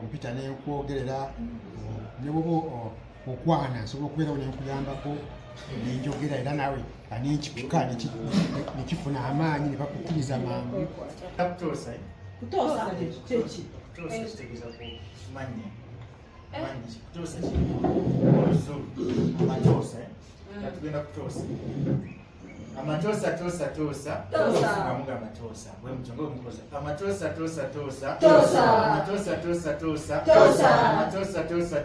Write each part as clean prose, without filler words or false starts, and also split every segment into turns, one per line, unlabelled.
okupita n'ekwogerera ne bwoba okwana nsobola okubeerawo n'enkuyambako n'enjogera era nawe n'ekipika nekifuna amaanyi ne bakukkiriza mangu.
Kutosa kyeki?
Kitegeeza kumanya kutosa oluzulu amatoosa tugenda kutoosa amatosa tosa tosa amuga amatosa bwe mutongo omukoza amatosa tosa tosa amatosa tosa tosa amatosa tosa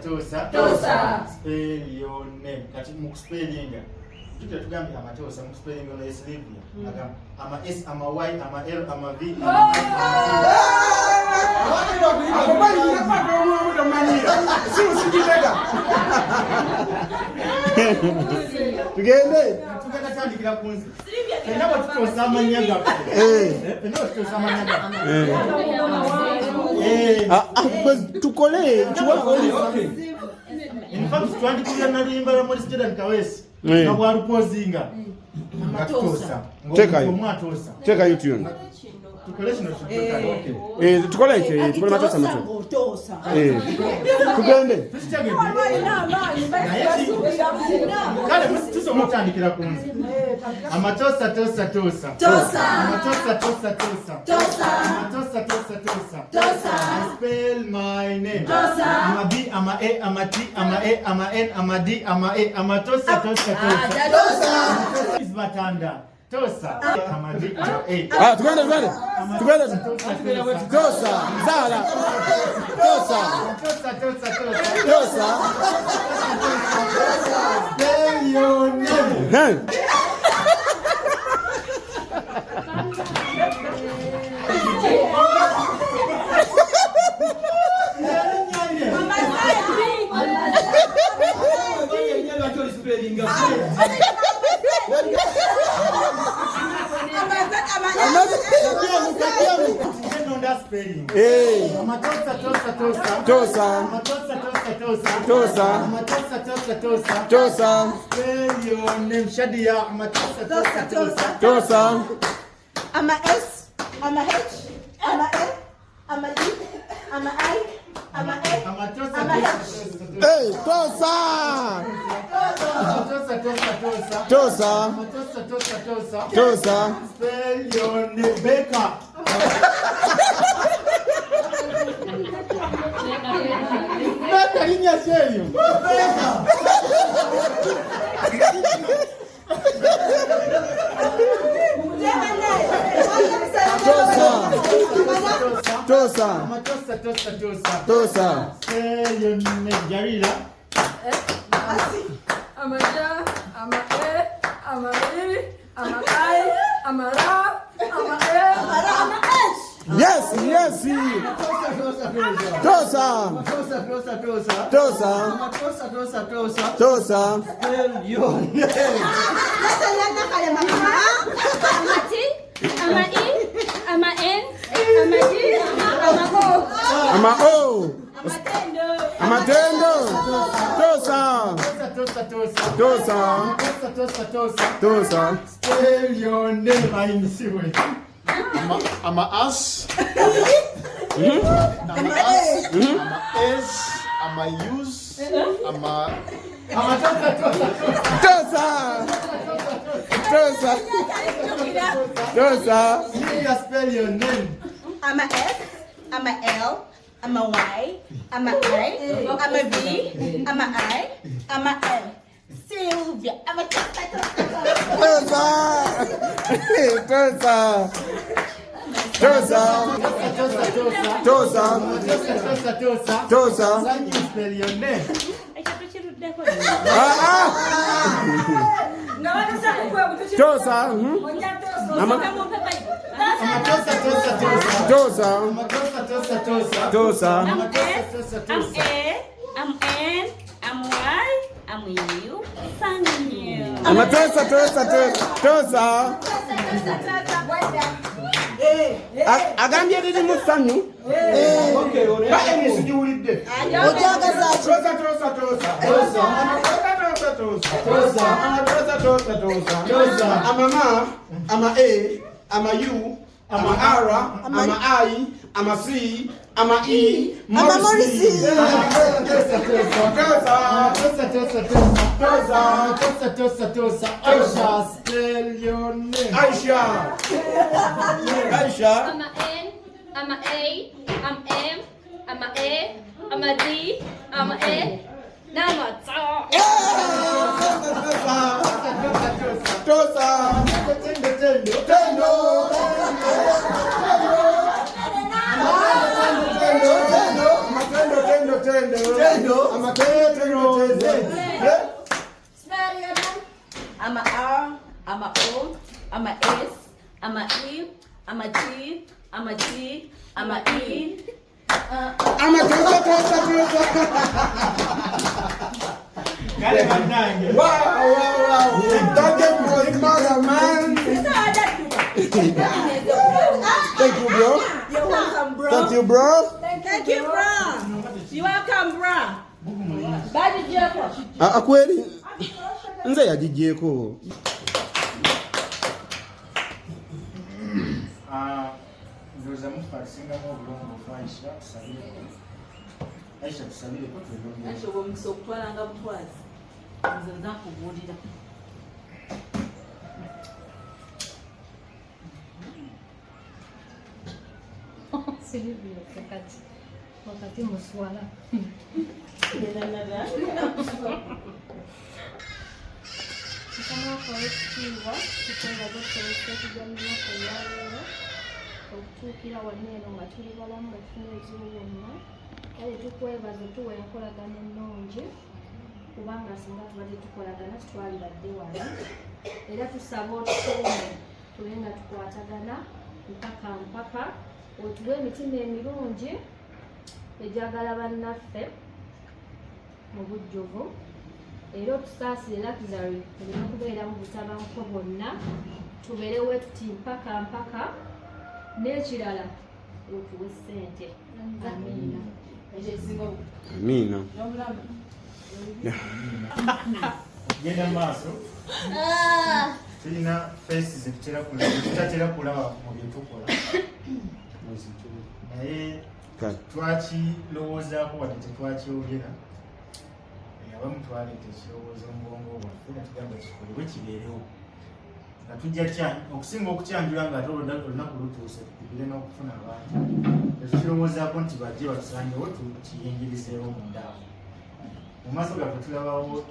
tosa spell your name kati mu spelling tugambye amatosa mu spelling ono Silvia agamba ama S ama Y ama L ama V
tugende
tandikira kunzi fena bwetutoosa amanya gaffe
tukole
infact twandikira nalimba lwa Morris Jordan Kawesi nga bwalupozinga nga tutoosa omwatoosa
tekayo tune
tukole kino
tukole matosa tugende
kale tusoma otandikira kunzi amatosa tosa tosa amatosa tosa tosa amatosa tosa tosa I spell my name ama B ama A ama T ama A ama N ama D ama A amatosa tosa tosa izbatanda tosa ama D
tugende tosa zala tosa
spell your name.
Tosa.
Spell your name, Shadia.
Tosa.
I'm a S, I'm a H, I'm a N, I'm a D, I'm a I, I'm a A, I'm a H.
Hey, Tosa.
Spell your name, Becca. Becca, linha cheio. Becca.
Tosa.
Spell your name, Jarila.
I'm a Ja, I'm a E, I'm a E, I'm a I, I'm a Ra, I'm a E, I'm a H.
Yes. Tosa.
Spell your name.
I'm a T, I'm a E, I'm a N, I'm a D, I'm a O.
I'm a Tendo. Tosa.
Spell your name. I am Siwe.
I'm a us. I'm a us. I'm a S. I'm a use. I'm a
Tosa.
Spell your name.
I'm a S, I'm a L, I'm a Y, I'm a I, I'm a V, I'm a I, I'm a N. Sylvia, I'm a
Tosa.
Can you spell your name?
Tosa.
I'm A, I'm N, I'm Y, I'm U, Sanyu.
Tosa. Agambye didi musanyu. Ba emisijuulidde. Tosa. Ama A, ama U, ama R, ama I,
I'm a C, I'm a E,
I'm a Morrissey.
Tosa. Aisha, spell your name.
Aisha.
I'm a N, I'm a A, I'm M, I'm a A, I'm a D, I'm a A. Now I'm a
Tosa.
I'm a R, I'm a O, I'm a S, I'm a E, I'm a T, I'm a T, I'm a E.
I'm a Tosa. Wow. That was mother, man. Thank you, bro.
You're welcome, bro.
Thank you, bro.
Thank you, bro. You're welcome, bro. Bye, Jacob.
Akweli nze yagigyeko.
Ndoza mufa singamu obulongo Aisha tusabire. Aisha tusabire ko tulongo.
Aisha omukisa okutwalanga butwazi. Nze nza kubuulira.
Silivio wakati muswala. Kama kwa ekitiibwa tuteraga okusobozesa okujjanjaba kweyaleero okutuukira waneeno nga tuli balamu nga tufuna ebizibu byonna kale tukwebaza tuwa enkolagana ennungi kubanga singa tubadde tukolagana titwalibadde wala era tusaba otukuume tube nga tukwatagana mpaka otuwe emitima emirungi egyagala bannaffe mu bujjuvu era otusaasire Luxury olina okubeera mu butabanko bwonna tubeerewo tuti mpaka n'ekirala otuwe ssente. Amiina.
Amiina.
Okugenda mu maaso tulina fesi tutatera kulaba mu bye tukola naye twakirowoozaako wadde tetwakyogera. Abamu twaleeta ekirowoozo mu bwongo bwaffe nga tugamba kikolebwe kibeerewo nga tujja okusinga okukyanjula nga ate olunaku lutuuse tukubire n'okufuna abantu tetukirowoozaako nti bajje batusangewo tukiyingirizeewo mundaawo. Mu maaso gaffe tulabawo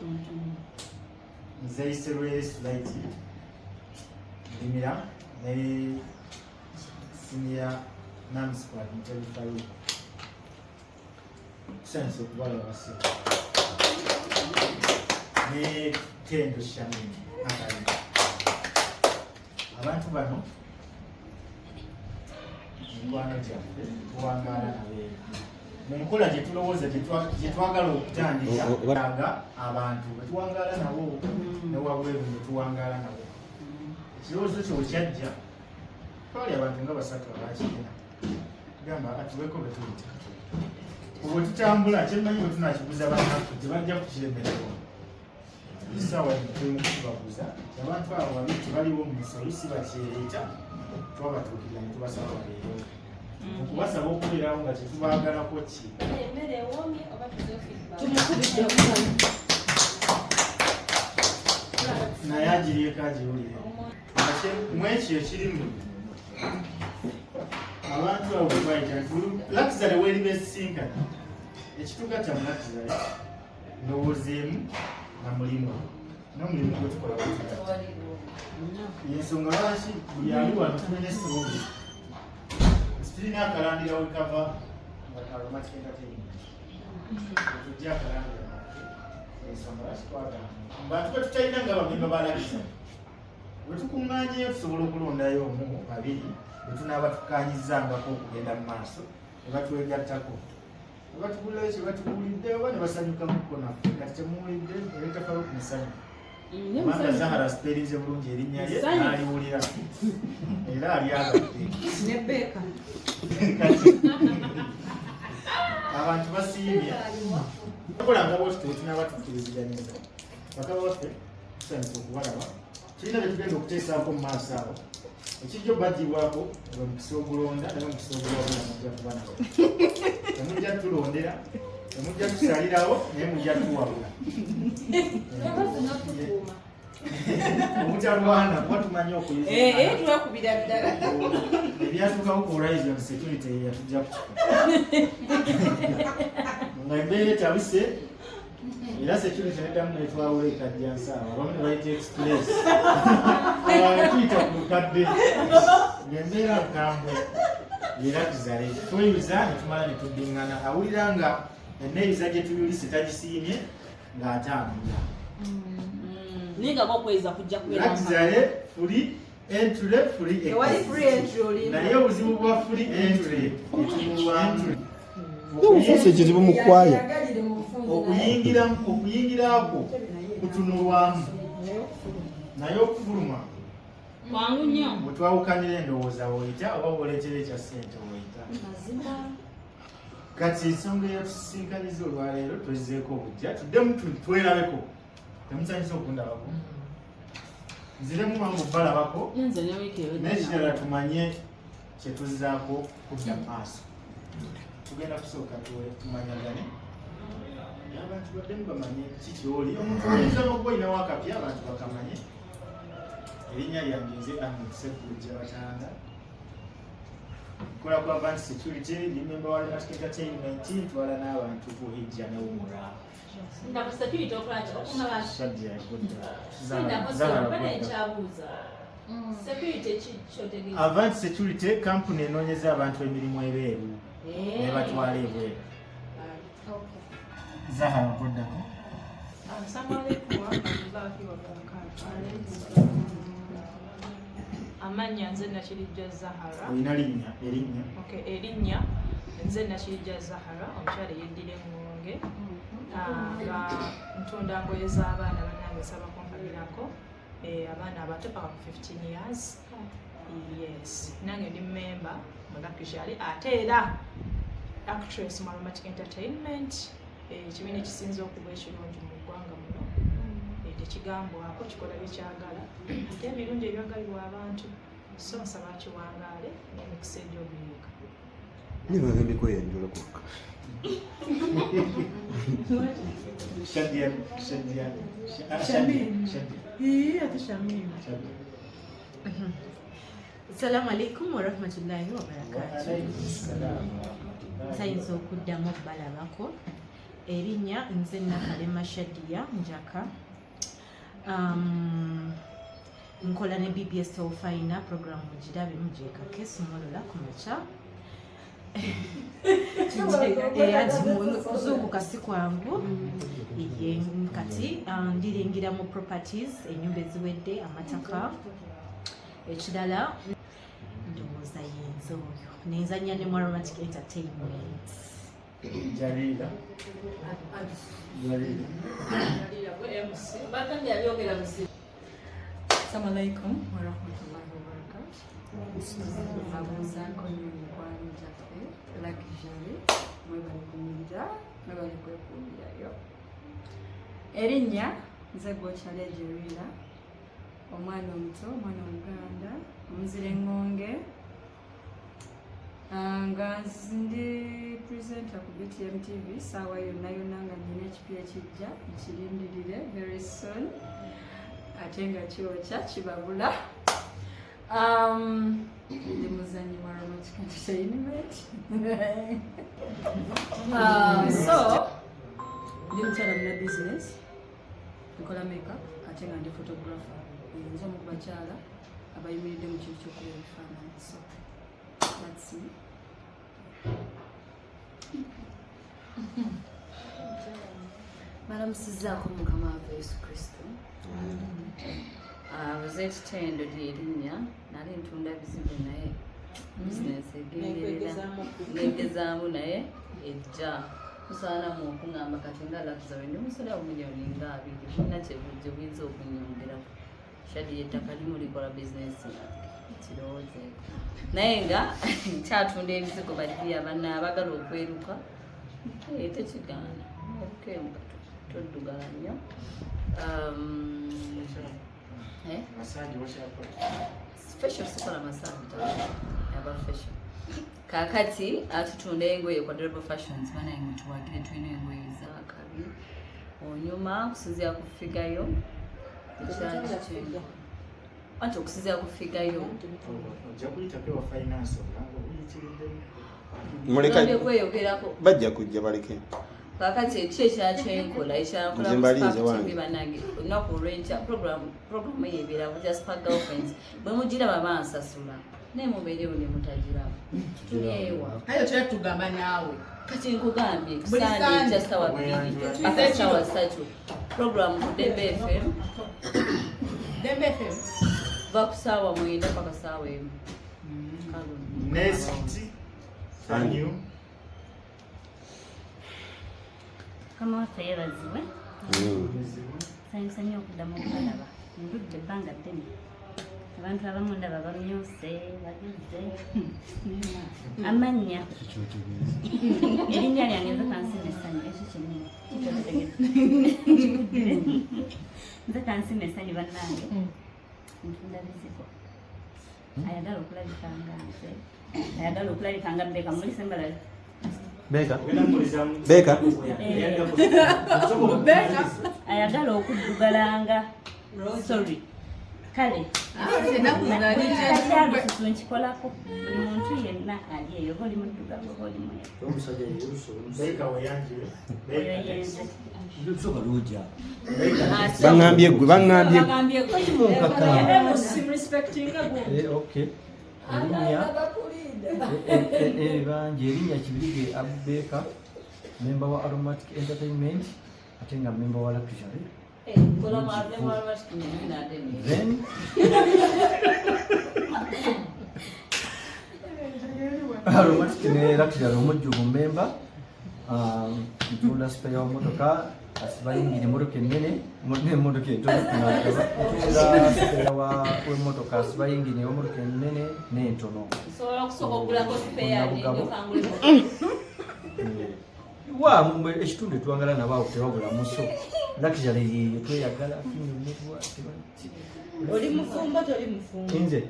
nze Iserwe Sulaiti Ndimira ne senior NAMSQUAD Muteri tusanyusa okubalaba base ne Tendo Shamini Akalinda. Abantu bano enkwano gyaffe tuwangaala nabeera mu nkola gye tulowooza gye twagala okutandika aga abantu bwe tuwangaala nabo ne wabweru bwe tuwangaala nabo. Ekirowoozo kyo bwe kyajja twali abantu nga basatu abakirina gamba atuweko bwe tuyita bwe tutambula kyemmanyi bwe tunakiguza bannaffe tebajja kukiremererwa essaawa tuli mu kukibaguza abantu abo babiri tebaliwo mu nsolo si bakyereeta twabatuukirira ne tubasaba babeerewo okubasaba okubeerawo nga tetubaagalako ki naye agirieko agiwulire mu ekyo ekirimu abantu abo bebayita Luxury weeriba esisinkana ekitugatta mu Luxury ndowoozeemu na mulimu n'omulimu gwe tukola batugatta yensonga lwaki buli ali wano tulina esitoobi tulina akalandira wekava nga aromatic entertainment tujja akalandira ensonga lwaki twagana bantu bwe tutalina nga bamemba ba Luxury bwe tukuŋŋaanyeyo tusobola okulondayo omu babiri bwe tunaaba tukkaanyizangako okugenda mu maaso ne batwegattako ne batugulirayo kye batugulidde oba ne basanyukamuko naffe kati kyemuwulidde ereetafalo ku musanyu kubanga Zahara asiperinze bulungi erinnya lye n'aliwulira era alyagadde
Nebeka.
abantu basiimye tukolanga bwettu tetunaaba tukkiriziganyiza bakaba baffe tusanyusa okubalaba kirina bye tugenda okuteesaako mu maaso awo ekijjo bagibwako nga mukisa ogulonda naye omukisa ogulonda mujja kuba nawo temujja tulondera temujja tusalirawo naye mujja tuwabula omutalwana kuba tumanyi
twakubira ddala
ebyatuukawo ku horizon security yatujja kukifa nga embeera etabise era security neddamu netwawula ekajjansaawa abamu ne bayita express tuyita ku lukadde ngaembeera nkambwe era tuzale tweyuza netumala netuddiŋŋana awulira nga eneeyuza gye tuyulise tagisiimye ng'atambula
ninga bokweza kujja
kubeera fuli entry fuli naye obuzibu bwa fuli entry
Obufuusa ekizibu mu kwaya.
okuyingirako kutunulwamu naye okufuluma
wangu nnyo
bwe twawukanira endowooza woyita oba bwoleetera ekya ssente woyita kati ensonga eyatusinkaniza olwaleero twezizeeko obujja tuddemu twerabeko temusanyusa okundabako nziremu wangu balabako nekirala tumanye kyetuzzaako kudda maaso tugenda kusooka tumanyagane abantu baddemu bamanye kikyoli omuntu oyinza n'okuba olinawo akapya abantu bakamanye erinnya lyange nze amusekulujja batanda nkola ku Advanced Security ndi member wa Lunatic Entertainment ntwala n'abantu ku hijja n'ewumula Advanced Security company enoonyeza abantu emirimu ebweru ne batwala ebweru. Zahara Vodako.
Amanya nze Nakirijja Zahara.
Olina linnya erinnya.
Okay, erinnya nze Nakirijja Zahara omukyala yeddira Engonge. Nga ntunda ngoye z'abaana bannange nsaba kumpanirako abaana abato paka ku 15 years. Yes, nange ndi member mu Luxury ate era actress mu Lunatic Entertainment. Ekibiina ekisinza okuba ekirungi mu ggwanga muno tekigambwako kikola byekyagala ate ebirungi ebyagalibwa abantu so nsaba kiwangaale n'emikisa egy'obuyiga
Nibagambeko yanjula kwokka.
Assalamu alaikum wa rahmatullahi wa barakatuh. Sayinza okuddamu okubalabako. Erinnya nze Nakalema Shadia Njaka. Nkola ne BBS Tawfaina program mugirabe mujekake sumolola kumacha. Kuzungu kasi kwangu kati ndiringira mu properties enyumba eziwedde amataka ekirala ndowooza yenze oyo nenzanya ne Romantic Entertainment.
Jalila.
Assalamu alaikum wa rahmatullahi wa barakatuh. Abuzako nyinyi kwani jafe Luxury mwebali kunyinja mwebali kwekundirayo. Erinnya nze Gochale Jerila omwana omuto omwana Omuganda omuzira Engonge. Nga ndi presenter ku BTM TV saawa yonna yonna nga nina ekipya ekijja ekirindirire very soon ate nga kyokya kibabula. Ndi muzannyi wa Romantic Entertainment. So ndi mukyala muna business nkola makeup ate nga ndi photographer nze omu ku bakyala abayimiridde mu kintu ky'okuba ebifaananyi. So that's me.
Balamusizaako Mukama waffe Yesu Kristo. Nze Kitendo ly'erinnya nali ntunda bizimbe naye bizinesi egenderera ngegezaamu naye ejja musaanamu okuŋŋamba kati nga Luxury ndi musalawo miliyoni nga 2 bulina kyebujje buyinza okunyongerako. Shadi ettaka limu likola bizinesi kirowoozeeko naye nga kyatunda ebizigo baddiya banna abagala okweruka tekigaana okukemba toddugala nnyo. Facial sikola masanja yaba facial. Kakati atutunda engoye kwa Durable Fashions bana imtuwagire twine engoye za kabi. Onyuma kusizia kufigayo. Anto kusizia kufigayo.
Jakuita kwa finance olango uyitirinde.
Muleka bajja kujja baleke.
Kakati ekyecha kyenkola ekyakola TV banange onaku rent program yebera just for girlfriends bwe mugira babansasula naye mubeerewo ne mutagira tulyewa
ayo kyetugamba naawe
kati nkugambye kusande just sawa bbiri ate sawa ssatu program ku Dembe FM va ku ssaawa 9 paka ssaawa 1
next thank you.
Kama waffe yebaziwe sanyusa okuddamu okulaba ndudde ebbanga ddene abantu abamu ndaba bamyuse bagezze amannya erinnya lyange nze kansima essanyu ekyo kyennyini nze kansima essanyu bannange ntunda bizigo ayagala okulabika nga nze ayagala okulabika nga Beka mulise mbalabe
Beka
ayagala okuddugalanga sorry kale kati nkikolako buli muntu yenna ali eyo oli muddugavu oli mweru
baŋŋambye ggwe
erinnya Kibirige Abubeka member wa Aromatic Entertainment ate nga member wa Luxury then Aromatic ne Luxury omujjuvu member ntunda spare wa motoka asibayingire emotoka ennene emotoka entono ntunda spare wa motoka asibayingire emotoka ennene n'entono ekitundu etwagala nabaawo tewabulamu so Luxury yeyo tweyagala
oli mufumbo toli mufumbo
nze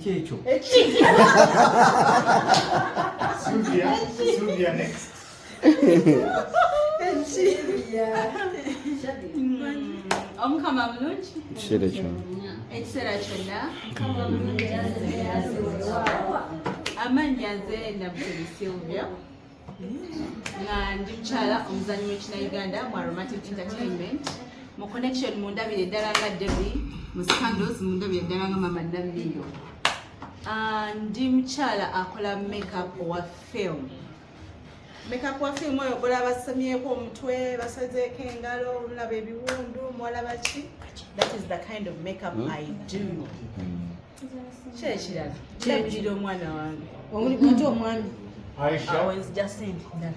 kyekyo
Sylvia next.
omukama mulungi
ekiseera
kyonna amannya nze Nabutebi Sylvia nga ndi mukyala omuzanyi w'ekina Uganda mu Aromatic Entertainment mu connection mundabire ddala nga Debbie mu Scandals mundabire ddala nga Mama Namiyo ndi mukyala akola makeup wa film oyo bulaba basamyeko omutwe basazeeko engalo olulaba ebiwundu mwalaba ki that is the kind of makeup I do kyekirala kirabirira omwana wange
omulimu omwami
Aisha.
I was just saying that.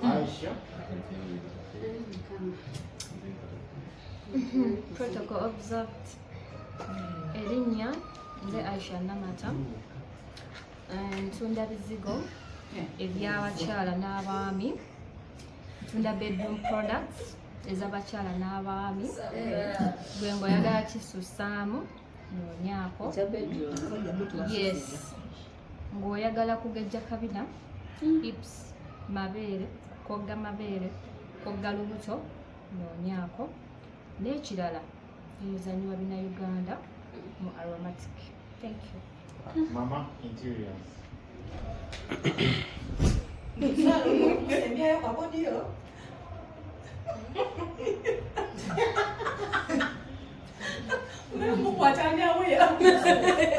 Aisha.
Protocol observed. Erinnya nze Aisha Namata. Ntunda bizigo eby'abakyala n'abaami. Ntunda bedroom products ez'abakyala n'abaami. Gwe ng'oyagala kisusaamu noonyaako. Yes. Ng'oyagala kugejja kabina, hips, mabeere, kogga lubuto, noonyaako. N'ekirala omuzanyi wa bina Uganda mu Aromatic. Thank you.
Mama Interiors.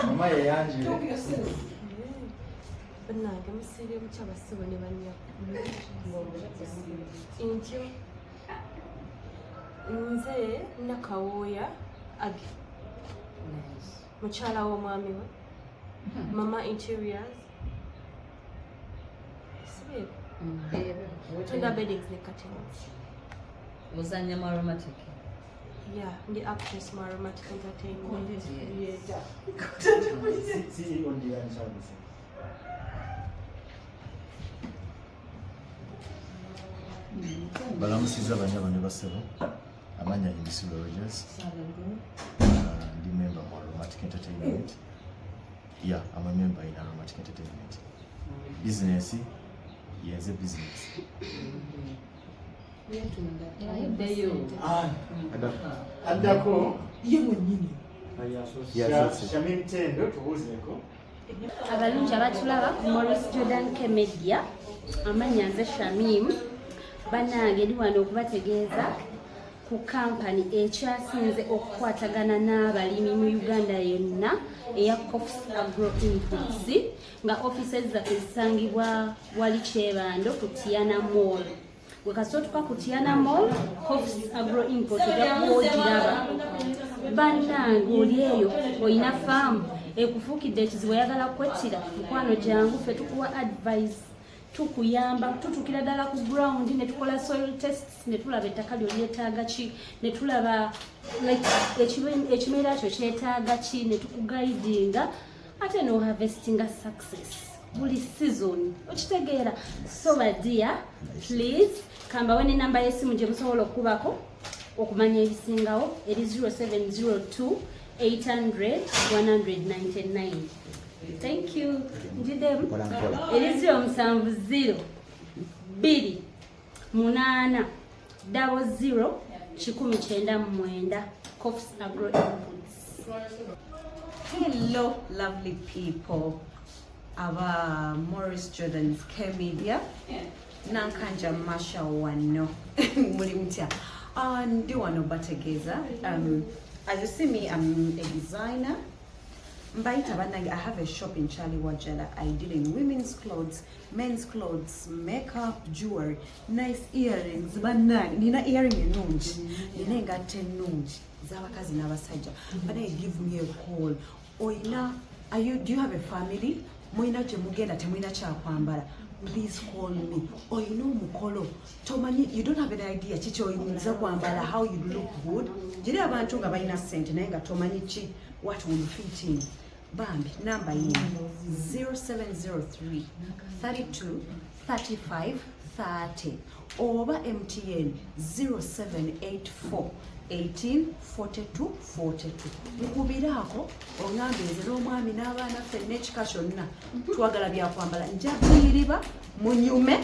Mama yeyanjire.
Bannange musiibye bukya basibo ne bannyako ntyo nze Nakawooya Agi mukyala w'omwami we Mama Interiors tunda beddings ne curtains
muzannya mu Aromatic
yeah ndi actress mu Aromatic Entertainment
CEO Diane Services.
balamusiza abanya bane basebo amanya Indisi Rogers ndi member mu Aromatic
Aromatic Entertainment. Yeah, I'm a member in Aromatic Entertainment. Business, yes, a business. Andako, Shamim Tendo, tubuzeeko.
Abalungi abatulaba ku Morris Jordan K Media, amannya nze Shamim, bannange ndi wano okubategeeza ku kampani ekyasinze okukwatagana n'abalimi mu Uganda yonna eya Coffs Agro Inputs, nga offices zaffe zisangibwa wali Kyebando ku Tiana Mall. Wekasotuka ku Tiana Mall, Coffs Agro Inputs ojja bannange oli eyo olina faamu ekufuukidde ekizibu oyagala kwettira mukwano jangu ffe tukuwa advice, tukuyamba tutukira ddala ku ground ne tukola soil tests ne tulaba ettaka lyo lyetaaga ki, ne tulaba ekimera kyo kyetaaga ki, ne tukugaidinga ate no harvestinga success buli season okitegeera. So badia please kambawe ne namba y'essimu gye musobola okubako okumanya ebisingawo eri 0702 800 199. Thank you. Njidem. Eri 070 2 8 00 1999. Coffs Agro Inputs.
Hello, lovely people. Our Morris Jordan's K Media. Nankanja Masha wano. Mulimtia. Ndi wano bategeza. As you see me, I'm a designer. Mbaita banange, I have a shop in Charlie Wajala. I deal in women's clothes, men's clothes, makeup, jewelry, nice earrings. Banange, nina earring enungi, nina engate enungi. Zabakazi n'abasajja. Banange, give me a call. Oina, do you have a family? Moina gye mugenda temulina kyakwambala. Please call me. Oina omukolo. Tomanyi, you don't have an idea kiki oyinza kwambala, how you look good. Jiri abantu nga balina ssente naye nga tomanyi ki what will fit in. Bambi, number in 0703 32 35 30 oba MTN 0784 18 42 42. Mukubirako ongambe nze n'omwami n'abaana ffenna ekika kyonna twagala byakwambala njabiriba munyume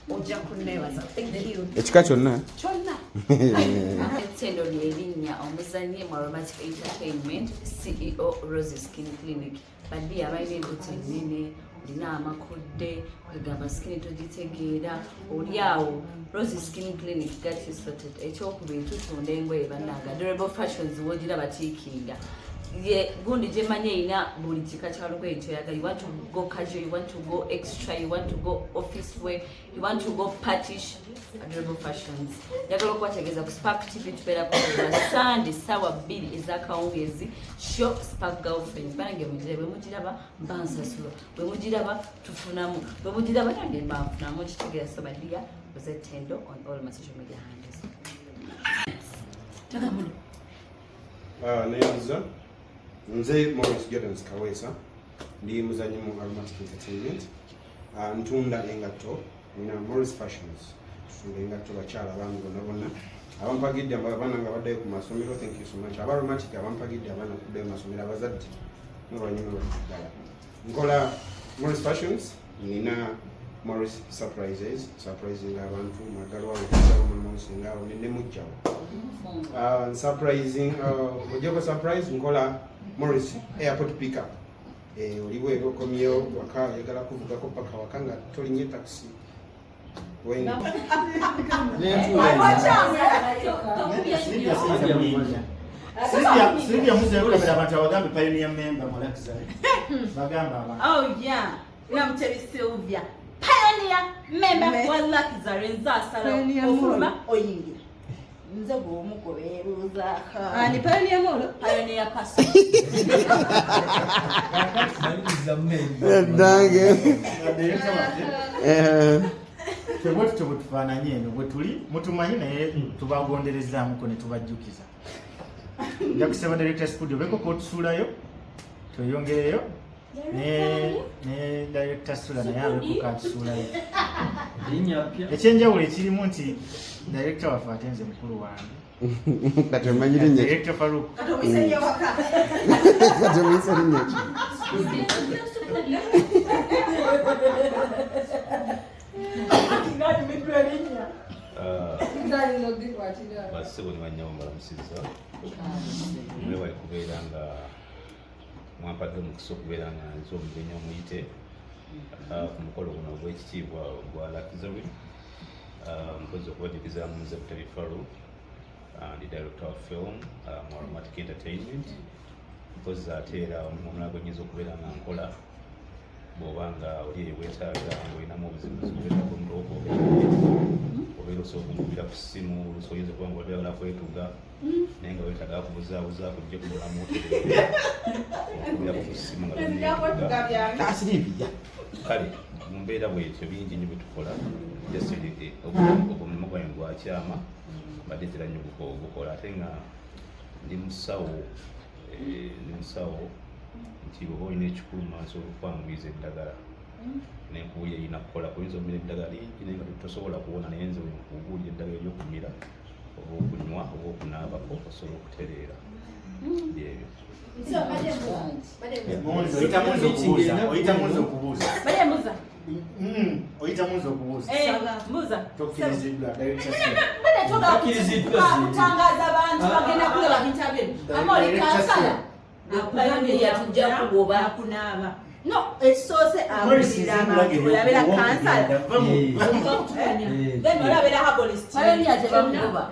ojja kunneebaza. Thank you.
Ekika kyonna
Kyonna.
Ettendo ly'erinnya omuzannyi mu Aromatic Entertainment, CEO Rose Skin Clinic. Baddi abalina embuto ennene, olina amakudde, egamba skin togitegeera, oli awo Rose Skin Clinic got you sorted. Ekyokubiri tutunda engoye bannanga, Durable Fashions w'ogira batiikinga. Ye gundi gye manyi erina buli kika kya lugoye kyoyagala. You want to go casual, you want to go extra, you want to go office wear, you want to go partish. Durable Fashions njagala okubategeeza ku Spark TV tubeera kukola Sunday ssaawa 2 ez'akawungeezi show Spark Girlfriend. Banange mugire bwe mugiraba bansasula, bwe mugiraba tufunamu, bwe mugiraba nange mbanfunamu. Kitegeera so badia was Ettendo on all my social media handles.
Neyanza nze Morris Jordan Kaweesa ndi muzannyi mu Aromatic Entertainment. Ntunda engatto nina Morris Fashions, tutunda engatto bakyala bange bonna abampagidde abaana nga baddayo ku masomero. Thank you so much. Abaromatic abampagidde abaana kuddayo mu masomero abazadde n'olwanyuma lwakuddayo. Nkola Morris Fashions, nina Morris Surprises, surprising abantu magalwa okuzawo mu monsingawo ne mujjawo. Surprising ojjako surprise nkola Morris Airport Pickup. Oliwe okomyewo waka yagala kuvugako paka waka nga tolinye taxi.
Sylvia Muze kulabira abantu abagambe pioneer member mu Luxury. Bagamba abantu.
Oh yeah. Namuteri Sylvia. Pioneer member wa Luxury nzasala ofuma oyingira. Nze bw'omugobeeruza ka.
Ani pioneer molo?
Pioneer person.
Tebwe tufaananye eno bwe tuli mutumanyi naye tubagonderezaamuko ne tubajjukiza. Nja kusaba director studio beko kotusuulayo tweyongereyo ne director Sula naye abeko katusuulayo. Ekyenjawulo ekirimu nti director waffe ate nze mukulu wange
Kati omanyi linnya ki?
Director Farouk.
Kati omuyise nnyo waka.
Kati omuyise linnya ki?
Basebo ne banyama balamusizza mwebale kubeera nga mwampadde omukisa okubeera nga nze omugenyi omuyite ku mukolo guno ogw'ekitiibwa gwa Luxury. Mpozi okubajulizamu nze Butali Farouk, ndi director of film mu Aromatic Entertainment. Mpozi ate era omulala gwe nnyinza okubeera nga nkola bw'oba nga oli eyo weetaaga ng'olinamu obuzibuzi bwetaaga omuloogo obeera osobola okumubira ku ssimu, oluusi oyinza okuba nga oyagala kwetuga naye nga weetaaga akubuzaabuza kujja kugulamu okubira ku ssimu nga
asiribija
kale mu mbeera bwetyo bingi nnyo byetukola omulimu gwange gwakyama mbadde tera nnyo gukola ate nga ndi musawo nti oba olina ekikulu maaso olukwanguyiza eddagala nenkubuya erina kukola kuyinza omira eddagala lingi naye nga tosobola kuwona naye nze okubuulira eddagala eryokumira oba okunywa oba okunaabako osobola okutereera byebyo.
oyita munza okubuuza tokkiriziddwa
kutangaza abantu bagenda kuleba bintabye ama oli kansala
yatujja kugoba
kunaaba no ekisoose abulira abantu olabera kansala then olabera habolist
pioneer tebamugoba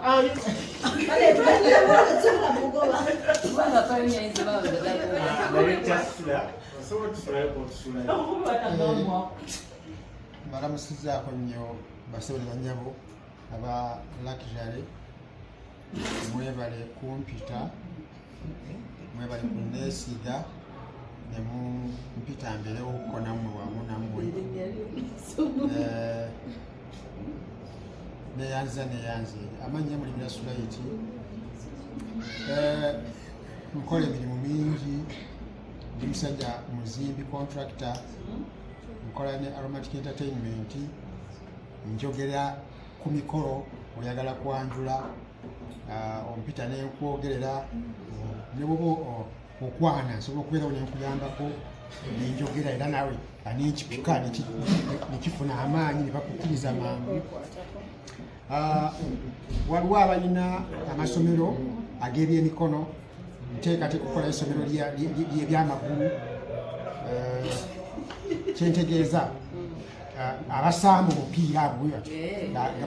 kubanga pioneer nze
balamusizaako nnyo basebole banyabo aba Luxury, mwebale kumpita, mwebale kunneesiga ne mumpita mbeerewokko nammwe wamu nammwe neyanza amannya Mulimira Sulaiti. Nkola emirimu mingi, ndi musajja muzimbi contractor, nkola ne Aromatic Entertainment, njogera ku mikolo oyagala kwanjula ompita nenkwogerera ne bwoba okwana nsobola okubeerawo nenkuyambako nenjogera era nawe anenkipika nekifuna amaanyi ne bakukkiriza mangu. Waliwo abalina amasomero ag'ebyemikono, nteekateeka okukola essomero ly'ebyamagulu, kyentegeeza abasamba omupiira abo nga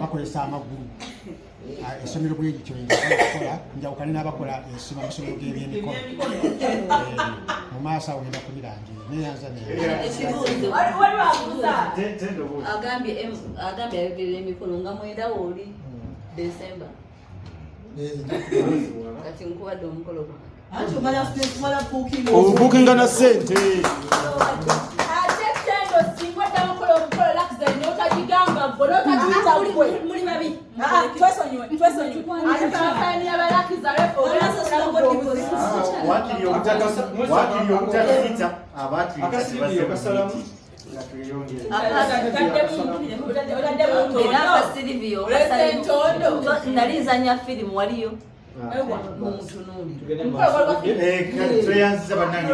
bakozesa amagulu. Essomero bwe lityo okukola njawukane n'abakola amasomero g'ebyemikono mu maaso awo ngenda kubirangira neyanza
agambye ayogerera emikono nga mwenda wooli December kati nkubadde omukolo
obukinga na ssente
ate tendo singa oddamu okola omukolo Luxury n'otagigamba gwe n'otagiyita gwe muli babi twesonyiwe ate kampani y'Abaluxury
wakiri obutakiyita abatuyita
nalizanya firimu waliyo
tweyanziza bannange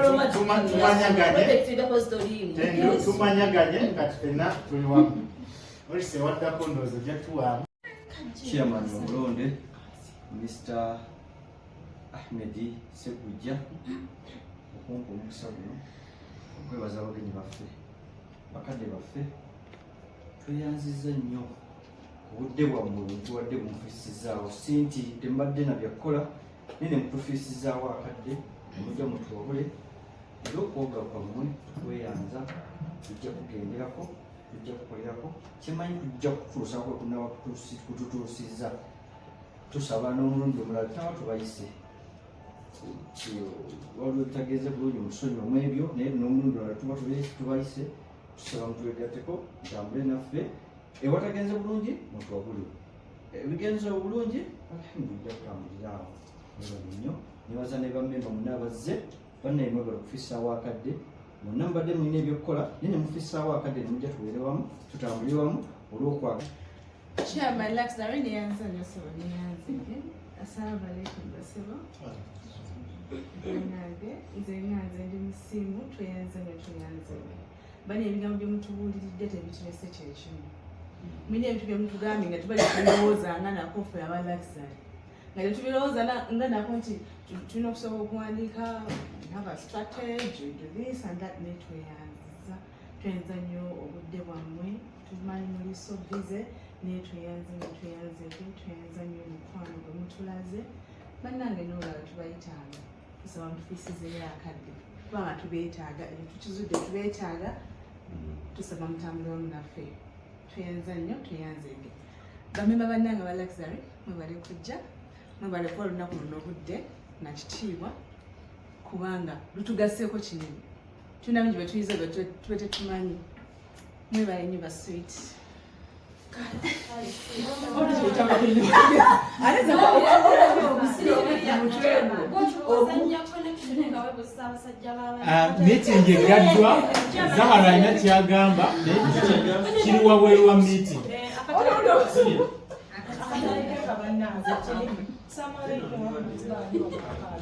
tumanyaganye kati fenna tuli wamu olise waddako ndowooza ojja tuwaamu.
Chairman omulonde Mr. Ahmedi Segujja okumpa omukisa guno okwebaza abagenyi baffe bakadde baffe tweyanziza nnyo obudde bwammwe butuwadde bumufiisizaawo si nti tembadde na byakukola naye ne mutufiisizaawo akadde nemujja mutuwabule era okwoga kwammwe tukweyanza tujja kugenderako tujja kukolerako kimanyi tujja kutuusako kunaba kututuusiza tusaba n'omulundi omulala taba tubayise waliwo ebitagenze bulungi musonyi omwebyo naye n'omulundi omulala tuba tubayise tusaba mutuwegateko ntambule naffe ewatagenze bulungi mutuwabule ebigenze obulungi alhamdulillah tutambuliraawo nebali nnyo nebaza ne bammemba muna abazze bannaye mwebala kufiisaawo akadde monna mbadde mulina ebyokukola naye ne mufiisaawo akadde ne mujja tubeere wamu tutambule wamu olw'okwaga
Chairman Luxury neyanzanya sebo neyanzige. Assalamu alaikum basebo. Nage nze nyanze ndi musimu tweyanze ne tweyanze. Bani ebigambo byomutubuuliridde tebikinese kyekimu. Mina ebintu byomutugambye nga tubali kulowooza nga nakofu aba Luxury. Nga tetubirowooza nga nako nti tulina okusobola okuwandiika have a strategy, do this and that ne tweyanziza. Tweyanza nnyo obudde bwammwe. Tumanyi muli so busy ne tweyanze nnyo omukwano gwe mutulaze. Bannange n'olaba tubayitanga. Tusaba mutufiisizeeyo akadde. Kubanga tubeetaaga, tukizudde tubeetaaga. Tusaba mutambule wamu naffe. Tweyanza nnyo, tweyanzege. Bamemba bannange aba Luxury, mwebale kujja. Mwebale kuba olunaku luno obudde na kitiibwa. Kubanga lutugaseeko kinene. Tulina bingi bye tuyize bye tuba tetumanyi. Mwebale nnyo ba sweet.
Meeting egaddwa Zahara alina kyagamba kiri wabweru wa meeting.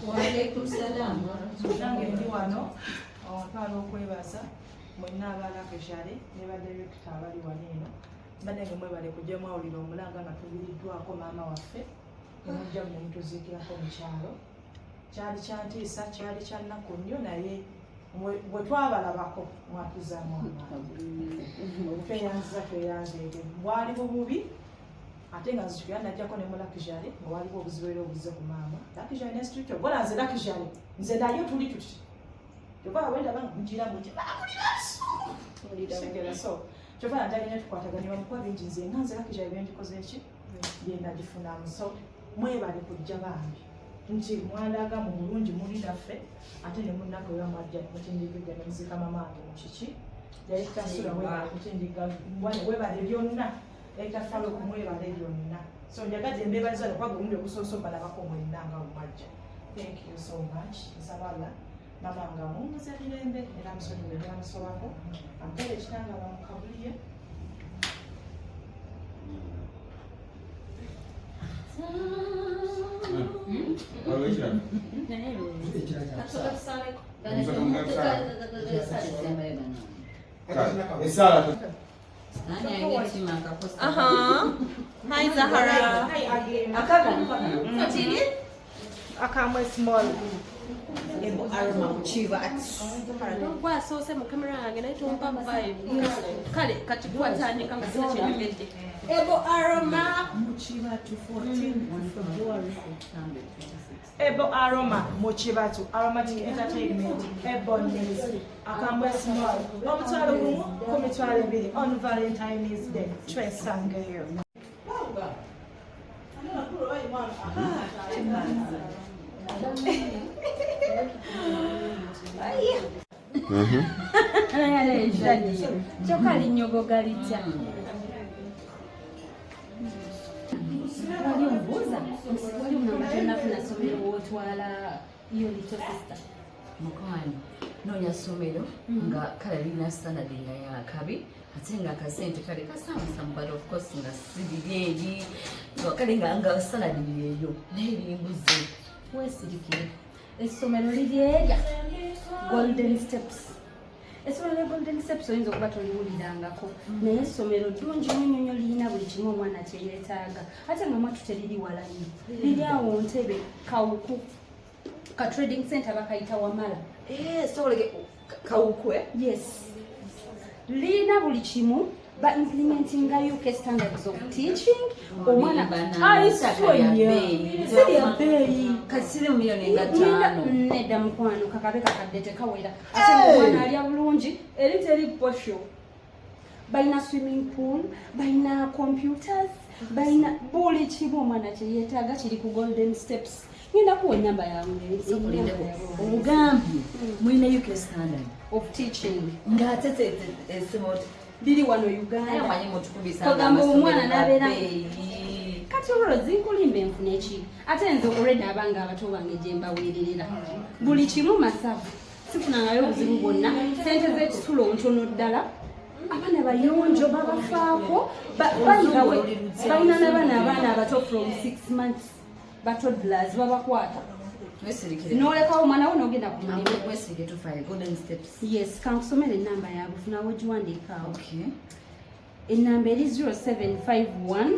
Waalaikum salaam. Nange ndi wano ntwala okwebaza mwenna abalakeshale ne badirekita abali wano eno. Banenge mwebale kujja mwawulira omulanga nga tubiriddwako maama waffe nemujja ne mutuziikirako mu kyalo. Kyali kyantiisa, kyali kya nnaku nnyo naye bwe twabalabako mwatuzaamu amaanyi. Tweyanzege. Bwali bububi ate nga nzijukira najjako ne mu Luxury nga waliwo obuzibu era obuze ku maama. Luxury ne street ogola nze Luxury nze nayo tuli tuti. Kyova wenda bangira muti segera so kyova ndalina tukwataganya bamukuba bingi nze nga nze Luxury byenjikoze ki byenda gifunamu. So mwebale kujja bambi nti mwandaga mu bulungi muli naffe ate ne munnako era mwajja mutindigidde ne muzika mamaange mu kiki direkita sula webale kutindiga webale byonna direkita falo kumwebale byonna. So njagadde embeebaliza lwokwaga omundi ogusoosomba nabako mwenna nga mumajja. Thank you so much. Nsabala mama nga mumuze mirembe era musonyiwe era musobako ampere ekitangala mukabuliye.
Hi Zahara.
Akamwe small.
Ebo aroma muchiva kwa so se mu camera yange nayo tumpa vibe kale kati kwatanye kanga sina chenegedde Ebo aroma muchiva 214 February.
Ebo aroma muchiva to aromatic entertainment. Ebo news akamwe small. Omutwalo gumu komitwalo ebiri on Valentine's Day. Twesangeyo.
Kyokka linnyogoga litya wali omubuuza wali munamba tonafuna somero wootwala yo little sister
mukwano noonya ssomero nga kale lirina standard nga yakabi ate nga akasente kale kasamusamu but of course nga sibiri eri kale nga standard lyeyo naye limbuze
weesirikire essomero liri erya Golden Steps. Essomero lya Golden Steps oyinza okuba toliwulirangako naye essomero ddungi nnyo lirina buli kimu omwana kye yeetaaga ate nga mwatu teriri wala nnyo liri awo Ntebe Kawuku ka trading center bakayita Wamala.
Kawuku
yes lirina buli kimu ba implementing UK standards of teaching omwana
kasiri milioni nga 5
nedda mukwano kakabe kakadde tekawera ate omwana alya bulungi eri teri posho balina swimming pool balina computers balina buli kimu omwana kye yeetaaga kiri ku Golden Steps. Ngenda kuwa enamba yange
obugambye mulina UK standard
of teaching
ng'ate esimoti
liri wano Uganda kagamba omwana n'abeera kati olwo zinkulimba enfuna eki ate nze already abanga abato bange gye mbaweererera buli kimu masavu sifunangayo obuzibu bwonna sente z'ekisulo ntono ddala abaana bayonjo babafaako bayitawe balina n'abaana abato from 6 months batoddlers babakwata nolekawo omwana wo nogenda ku mulimu. Yes, kankusomera ennamba yaabwe funawo giwandiikaawo. Ennamba eri 0751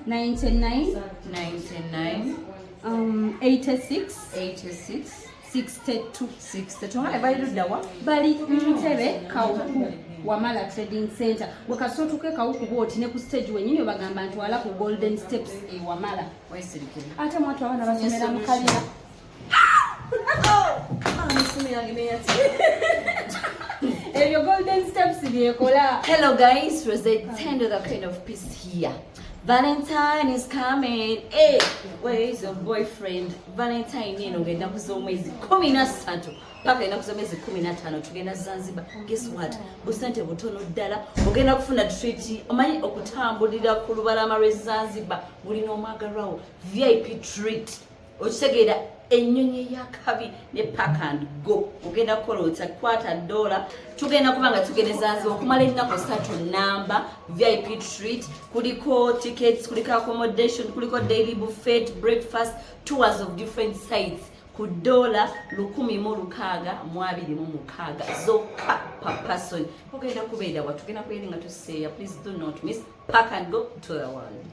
99 86 62 bali Ntebe Kawuku Wamala Trading Center. Wakasotuke Kawuku bwoti ne ku stage wenyini bagamba ntwala ku Golden Steps e Wamala. Ate mwatu abana basomera mu kalina. Your Golden Steps byekola.
Hello guys, Rosette Tendo, the kind of peace here. Valentine is coming. Hey, where is your boyfriend? Valentine ngenda kuza omwezi 13 paka ina kuza omwezi 15 tugenda Zanzibar. Guess what? Busante butono ddala ogenda kufuna treat omanyi okutambulira ku lubalama lwe Zanzibar bulina omwagalawo VIP treat. Okitegeera ennyonyi yakabi ne pack and go ogenda kukolota $2 tugenda kubanga tugenda Zanzibar okumala ennaku 3 namba VIP treat kuliko tickets kuliko accommodation kuliko daily buffet breakfast tours of different sites ku $1,626 zokka per person ogenda kubeera wa tugenda kubeera nga tuseeya. Please do not miss pack and go to the world.